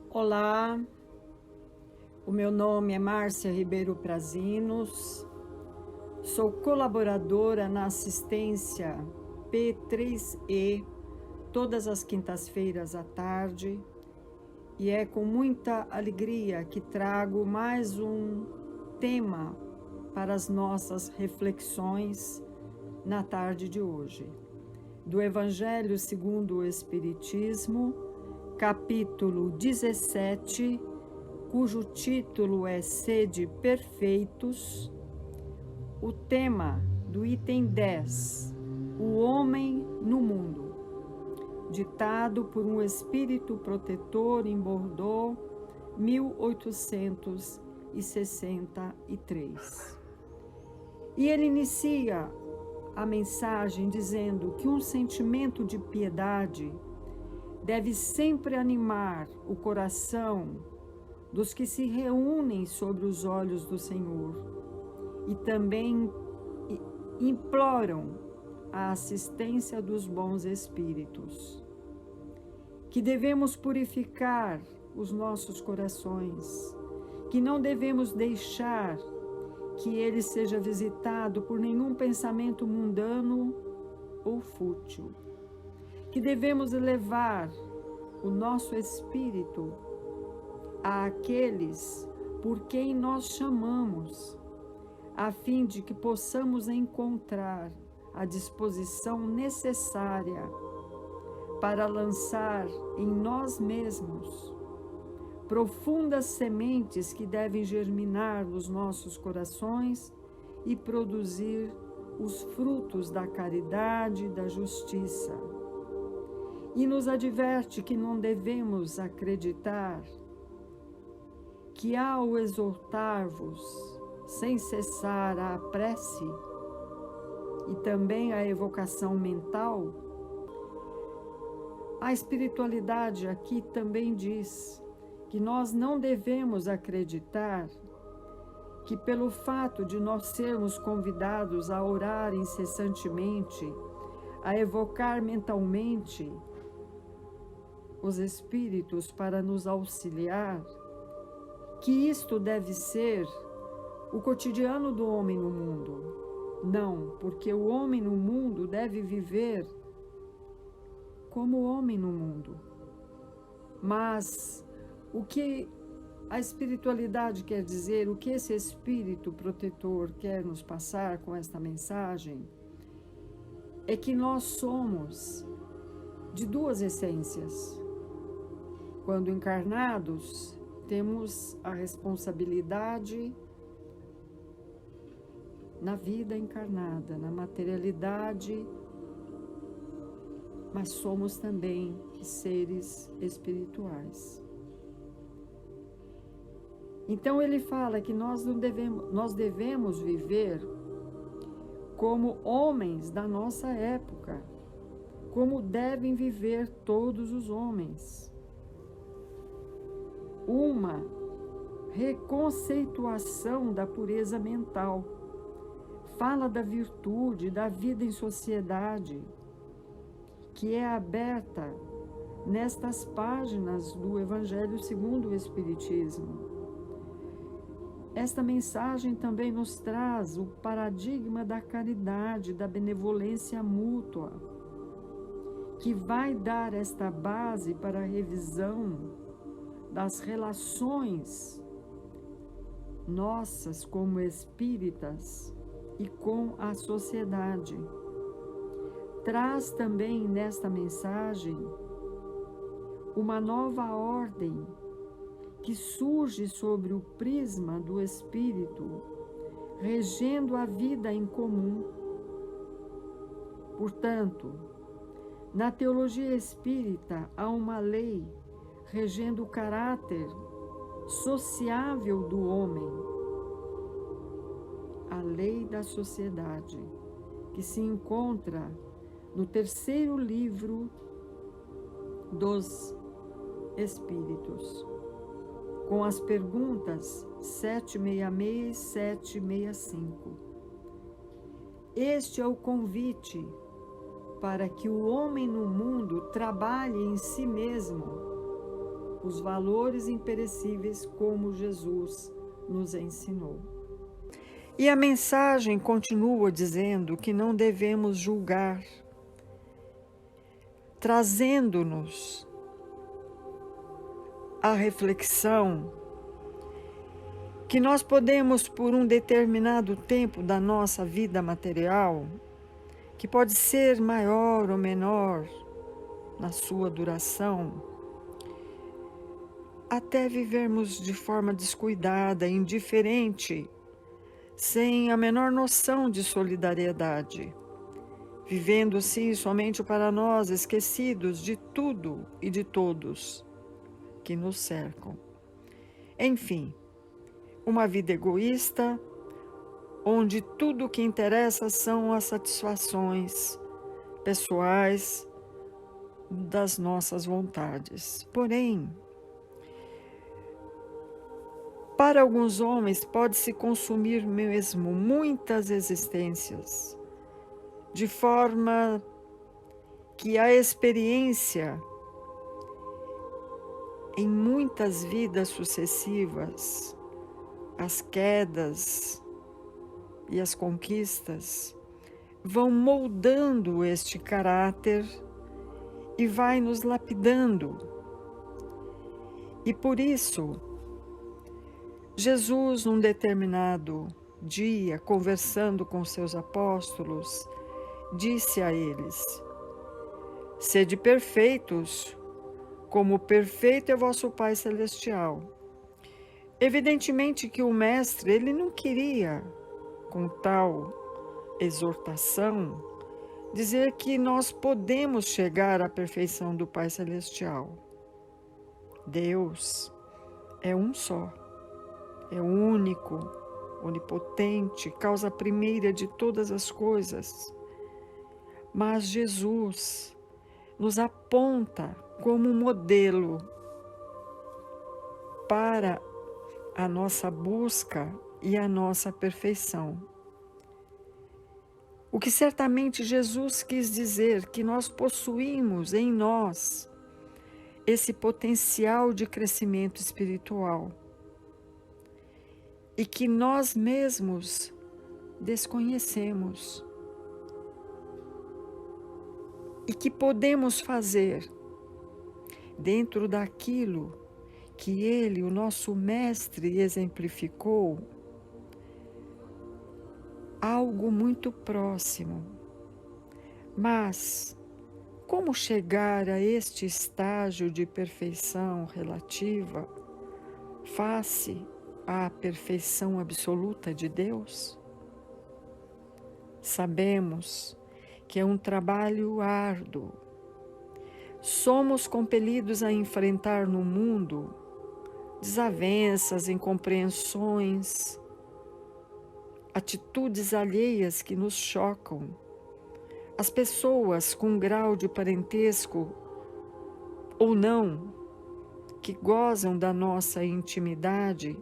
Olá, o meu nome é Márcia Ribeiro Prazinos, sou colaboradora na assistência P3E todas as quintas-feiras à tarde e é com muita alegria que trago mais um tema para as nossas reflexões na tarde de hoje, do Evangelho segundo o Espiritismo, capítulo 17, cujo título é Sede Perfeitos, o tema do item 10, o homem no mundo, ditado por um espírito protetor em Bordeaux, 1863. E ele inicia a mensagem dizendo que um sentimento de piedade deve sempre animar o coração dos que se reúnem sobre os olhos do Senhor e também imploram a assistência dos bons espíritos. Que devemos purificar os nossos corações, que não devemos deixar que ele seja visitado por nenhum pensamento mundano ou fútil. Que devemos levar o nosso espírito àqueles por quem nós chamamos, a fim de que possamos encontrar a disposição necessária para lançar em nós mesmos profundas sementes que devem germinar nos nossos corações e produzir os frutos da caridade e da justiça. E nos adverte que não devemos acreditar que ao exortar-vos sem cessar a prece e também a evocação mental, a espiritualidade aqui também diz que nós não devemos acreditar que pelo fato de nós sermos convidados a orar incessantemente, a evocar mentalmente os espíritos para nos auxiliar, que isto deve ser o cotidiano do homem no mundo. Não, porque o homem no mundo deve viver como homem no mundo. Mas o que a espiritualidade quer dizer, o que esse espírito protetor quer nos passar com esta mensagem, é que nós somos de duas essências. Quando encarnados, temos a responsabilidade na vida encarnada, na materialidade, mas somos também seres espirituais. Então ele fala que nós devemos viver como homens da nossa época, como devem viver todos os homens. Uma reconceituação da pureza mental. Fala da virtude, da vida em sociedade, que é aberta nestas páginas do Evangelho segundo o Espiritismo. Esta mensagem também nos traz o paradigma da caridade, da benevolência mútua, que vai dar esta base para a revisão das relações nossas como espíritas e com a sociedade. Traz também nesta mensagem uma nova ordem que surge sobre o prisma do espírito, regendo a vida em comum. Portanto, na teologia espírita há uma lei regendo o caráter sociável do homem, a lei da sociedade, que se encontra no terceiro livro dos Espíritos, com as perguntas 766 e 765. Este é o convite para que o homem no mundo trabalhe em si mesmo os valores imperecíveis como Jesus nos ensinou. E a mensagem continua dizendo que não devemos julgar, trazendo-nos a reflexão que nós podemos, por um determinado tempo da nossa vida material, que pode ser maior ou menor na sua duração, até vivermos de forma descuidada, indiferente, sem a menor noção de solidariedade, vivendo-se somente para nós, esquecidos de tudo e de todos que nos cercam. Enfim, uma vida egoísta, onde tudo o que interessa são as satisfações pessoais das nossas vontades. Porém, para alguns homens pode-se consumir mesmo muitas existências, de forma que a experiência em muitas vidas sucessivas, as quedas e as conquistas vão moldando este caráter e vai nos lapidando. E por isso, Jesus, num determinado dia, conversando com seus apóstolos, disse a eles: sede perfeitos, como perfeito é vosso Pai Celestial. Evidentemente que o mestre, ele não queria, com tal exortação, dizer que nós podemos chegar à perfeição do Pai Celestial. Deus é um só, é único, onipotente, causa primeira de todas as coisas. Mas Jesus nos aponta como modelo para a nossa busca e a nossa perfeição. O que certamente Jesus quis dizer que nós possuímos em nós esse potencial de crescimento espiritual e que nós mesmos desconhecemos e que podemos fazer dentro daquilo que Ele, o nosso Mestre, exemplificou, algo muito próximo. Mas como chegar a este estágio de perfeição relativa face à perfeição absoluta de Deus? Sabemos que é um trabalho árduo. Somos compelidos a enfrentar no mundo desavenças, incompreensões, atitudes alheias que nos chocam. As pessoas com grau de parentesco ou não, que gozam da nossa intimidade,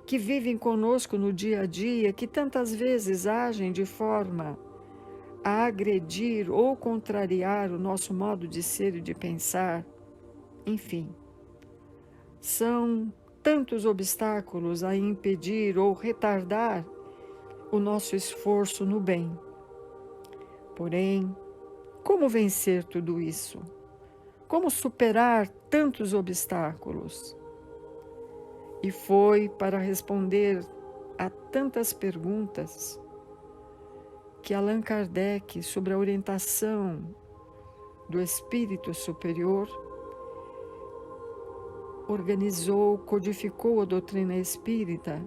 que vivem conosco no dia a dia, que tantas vezes agem de forma a agredir ou contrariar o nosso modo de ser e de pensar, enfim. São tantos obstáculos a impedir ou retardar o nosso esforço no bem. Porém, como vencer tudo isso? Como superar tantos obstáculos? E foi para responder a tantas perguntas que Allan Kardec, sobre a orientação do Espírito Superior, organizou, codificou a doutrina espírita,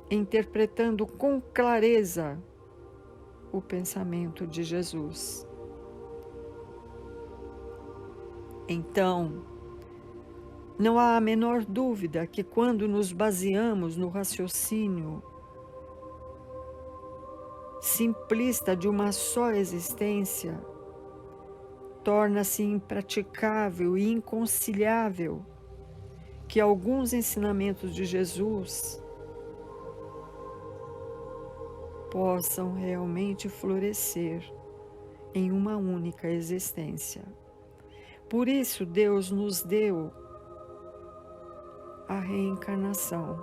interpretando com clareza o pensamento de Jesus. Então, não há a menor dúvida que quando nos baseamos no raciocínio simplista de uma só existência, torna-se impraticável e inconciliável que alguns ensinamentos de Jesus possam realmente florescer em uma única existência. Por isso Deus nos deu a reencarnação,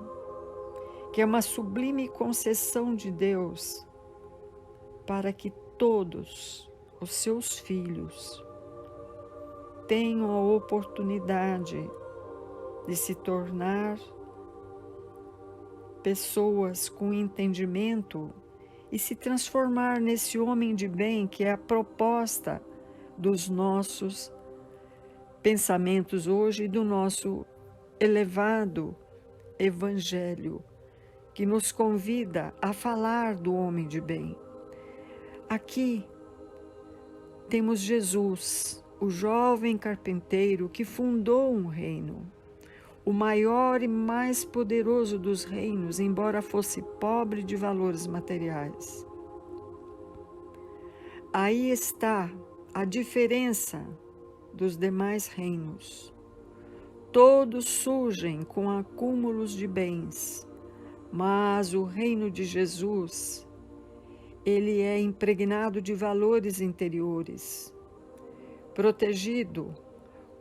que é uma sublime concessão de Deus para que todos os seus filhos tenham a oportunidade de se tornar pessoas com entendimento e se transformar nesse homem de bem que é a proposta dos nossos pensamentos hoje e do nosso elevado Evangelho, que nos convida a falar do homem de bem. Aqui temos Jesus, o jovem carpinteiro que fundou um reino, o maior e mais poderoso dos reinos, embora fosse pobre de valores materiais. Aí está a diferença dos demais reinos. Todos surgem com acúmulos de bens, mas o reino de Jesus, ele é impregnado de valores interiores, protegido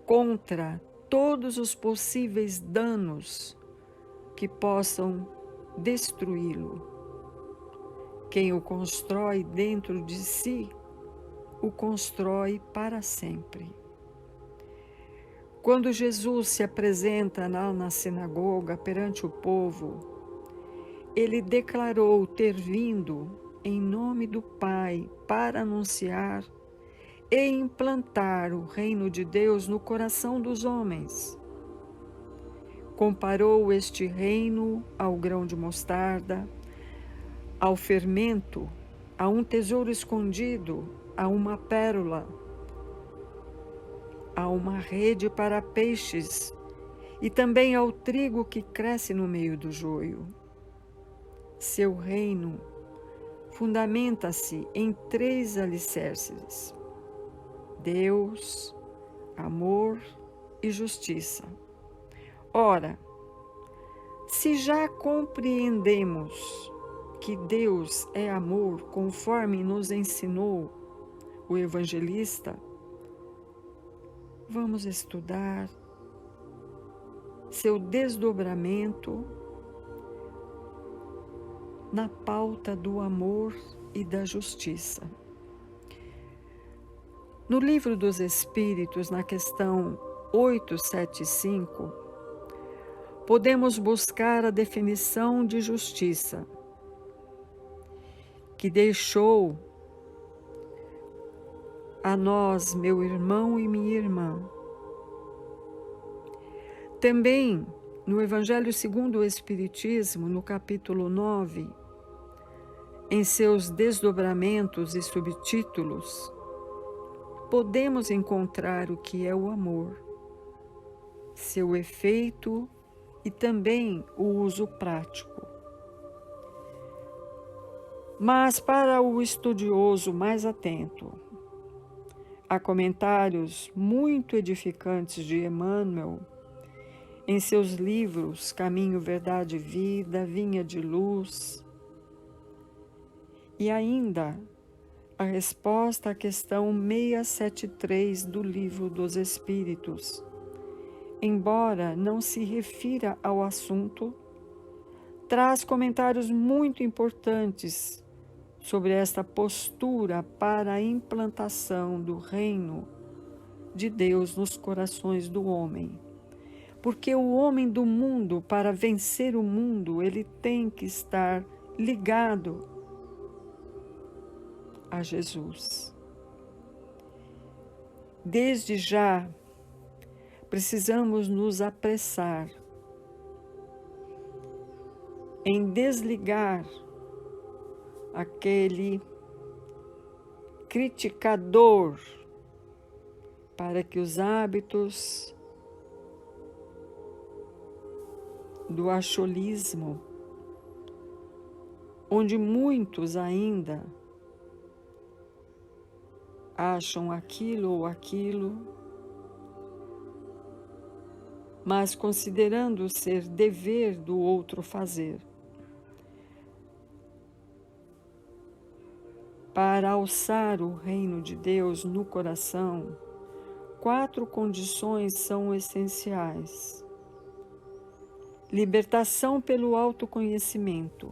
contra todos os possíveis danos que possam destruí-lo. Quem o constrói dentro de si, o constrói para sempre. Quando Jesus se apresenta lá na sinagoga perante o povo, ele declarou ter vindo em nome do Pai para anunciar e implantar o reino de Deus no coração dos homens. Comparou este reino ao grão de mostarda, ao fermento, a um tesouro escondido, a uma pérola, a uma rede para peixes e também ao trigo que cresce no meio do joio. Seu reino fundamenta-se em 3 alicerces: Deus, amor e justiça. Ora, se já compreendemos que Deus é amor, conforme nos ensinou o evangelista, vamos estudar seu desdobramento na pauta do amor e da justiça. No Livro dos Espíritos, na questão 875, podemos buscar a definição de justiça, que deixou a nós, meu irmão e minha irmã. Também, no Evangelho segundo o Espiritismo, no capítulo 9, em seus desdobramentos e subtítulos, podemos encontrar o que é o amor, seu efeito e também o uso prático. Mas para o estudioso mais atento, há comentários muito edificantes de Emmanuel em seus livros Caminho, Verdade e Vida, Vinha de Luz, e ainda a resposta à questão 673 do Livro dos Espíritos, embora não se refira ao assunto, traz comentários muito importantes sobre esta postura para a implantação do reino de Deus nos corações do homem. Porque o homem do mundo, para vencer o mundo, ele tem que estar ligado a Jesus. Desde já, precisamos nos apressar em desligar aquele criticador para que os hábitos do acholismo, onde muitos ainda acham aquilo ou aquilo, mas considerando ser dever do outro fazer, para alçar o reino de Deus no coração, 4 condições são essenciais: libertação pelo autoconhecimento,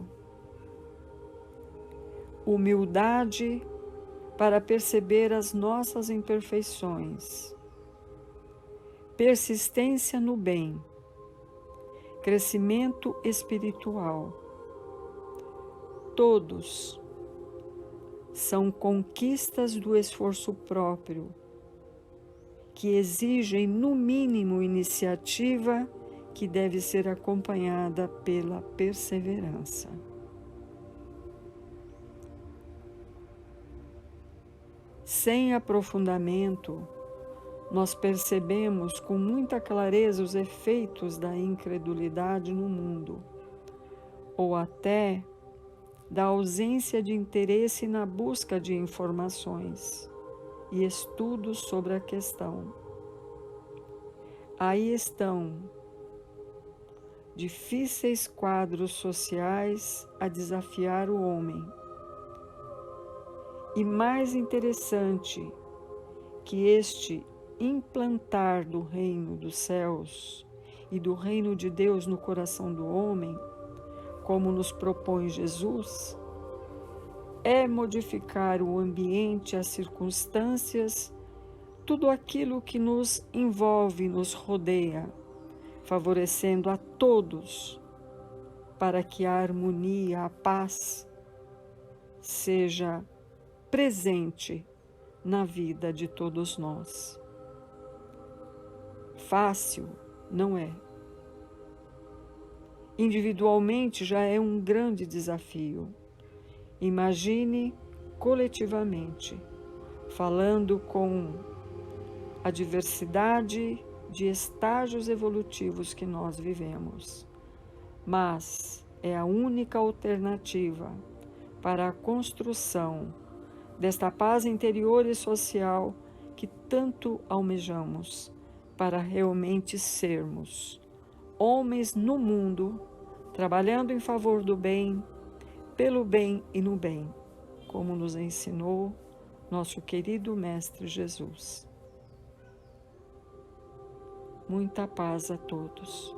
humildade para perceber as nossas imperfeições, persistência no bem, crescimento espiritual. Todos são conquistas do esforço próprio, que exigem, no mínimo, iniciativa que deve ser acompanhada pela perseverança. Sem aprofundamento, nós percebemos com muita clareza os efeitos da incredulidade no mundo, ou até da ausência de interesse na busca de informações e estudos sobre a questão. Aí estão difíceis quadros sociais a desafiar o homem. E mais interessante que este implantar do reino dos céus e do reino de Deus no coração do homem, como nos propõe Jesus, é modificar o ambiente, as circunstâncias, tudo aquilo que nos envolve, nos rodeia, favorecendo a todos, para que a harmonia, a paz seja presente na vida de todos nós. Fácil não é. Individualmente já é um grande desafio. Imagine coletivamente, falando com a diversidade de estágios evolutivos que nós vivemos. Mas é a única alternativa para a construção desta paz interior e social que tanto almejamos, para realmente sermos homens no mundo, trabalhando em favor do bem, pelo bem e no bem, como nos ensinou nosso querido Mestre Jesus. Muita paz a todos.